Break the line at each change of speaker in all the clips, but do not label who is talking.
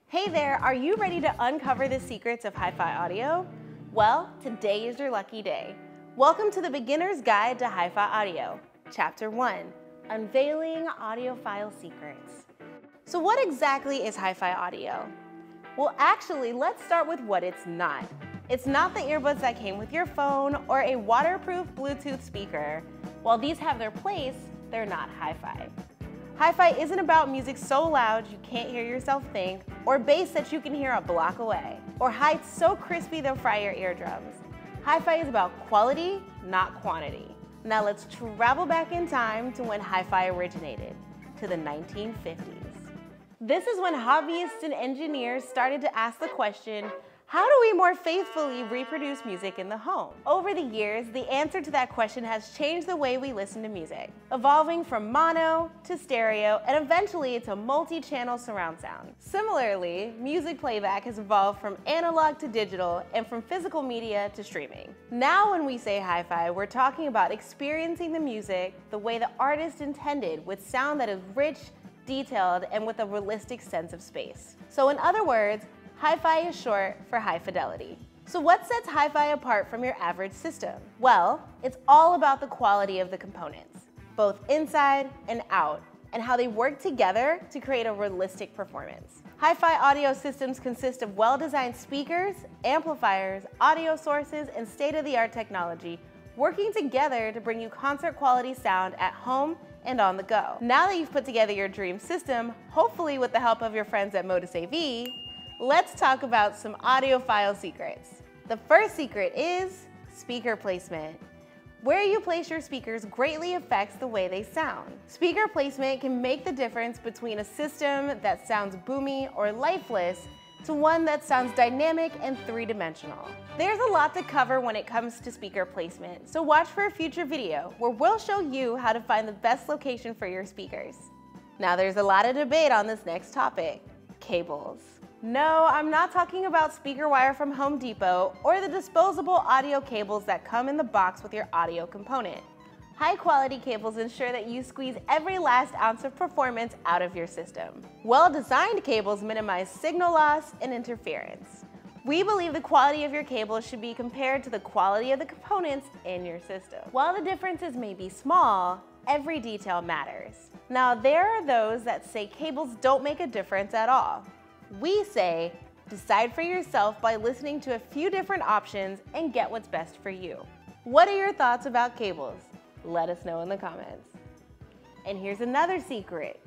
Hey there, are you ready to uncover the secrets of hi-fi audio? Well, today is your lucky day. Welcome to the Beginner's Guide to Hi-Fi Audio, Chapter 1, Unveiling Audiophile Secrets. So what exactly is hi-fi audio? Well, actually, let's start with what it's not. It's not the earbuds that came with your phone or a waterproof Bluetooth speaker. While these have their place, they're not hi-fi. Hi-fi isn't about music so loud you can't hear yourself think, or bass that you can hear a block away, or heights so crispy they'll fry your eardrums. Hi-fi is about quality, not quantity. Now let's travel back in time to when hi-fi originated, to the 1950s. This is when hobbyists and engineers started to ask the question, how do we more faithfully reproduce music in the home? Over the years, the answer to that question has changed the way we listen to music, evolving from mono to stereo and eventually to multi-channel surround sound. Similarly, music playback has evolved from analog to digital and from physical media to streaming. Now when we say hi-fi, we're talking about experiencing the music the way the artist intended, with sound that is rich, detailed, and with a realistic sense of space. So in other words, hi-fi is short for high fidelity. So what sets hi-fi apart from your average system? Well, it's all about the quality of the components, both inside and out, and how they work together to create a realistic performance. Hi-fi audio systems consist of well-designed speakers, amplifiers, audio sources, and state-of-the-art technology working together to bring you concert-quality sound at home and on the go. Now that you've put together your dream system, hopefully with the help of your friends at Modus AV, let's talk about some audiophile secrets. The first secret is speaker placement. Where you place your speakers greatly affects the way they sound. Speaker placement can make the difference between a system that sounds boomy or lifeless to one that sounds dynamic and three-dimensional. There's a lot to cover when it comes to speaker placement, so watch for a future video where we'll show you how to find the best location for your speakers. Now there's a lot of debate on this next topic, cables. No, I'm not talking about speaker wire from Home Depot or the disposable audio cables that come in the box with your audio component. High-quality cables ensure that you squeeze every last ounce of performance out of your system. Well-designed cables minimize signal loss and interference. We believe the quality of your cables should be compared to the quality of the components in your system. While the differences may be small, every detail matters. Now, there are those that say cables don't make a difference at all. We say, decide for yourself by listening to a few different options and get what's best for you. What are your thoughts about cables? Let us know in the comments. And here's another secret,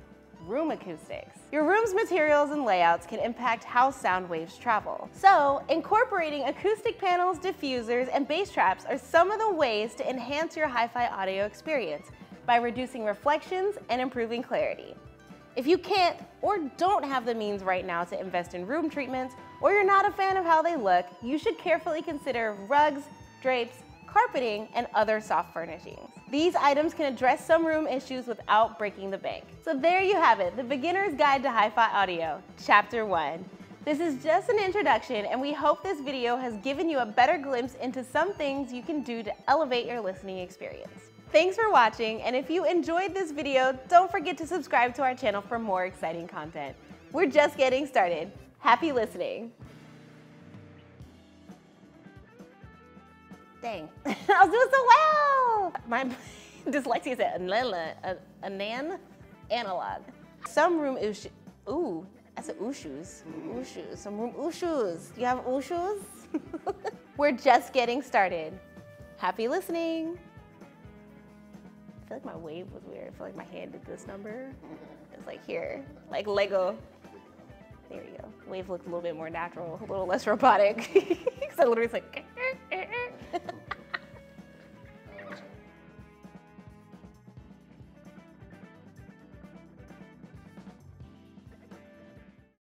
room acoustics. Your room's materials and layouts can impact how sound waves travel. So, incorporating acoustic panels, diffusers, and bass traps are some of the ways to enhance your hi-fi audio experience by reducing reflections and improving clarity. If you can't or don't have the means right now to invest in room treatments, or you're not a fan of how they look, you should carefully consider rugs, drapes, carpeting, and other soft furnishings. These items can address some room issues without breaking the bank. So there you have it, the Beginner's Guide to Hi-Fi Audio, Chapter 1. This is just an introduction, and we hope this video has given you a better glimpse into some things you can do to elevate your listening experience. Thanks for watching, and if you enjoyed this video, don't forget to subscribe to our channel for more exciting content. We're just getting started. Happy listening. Dang, I was doing so well! My dyslexia said analog. Some room issues. Ooh, I said ooshoos. Ooshoos, some room ooshoos. Do you have ooshoos? We're just getting started. Happy listening. I feel like my wave was weird. I feel like my hand did this number. It's like here, like Lego. There you go. Wave looked a little bit more natural, a little less robotic. So literally it's like,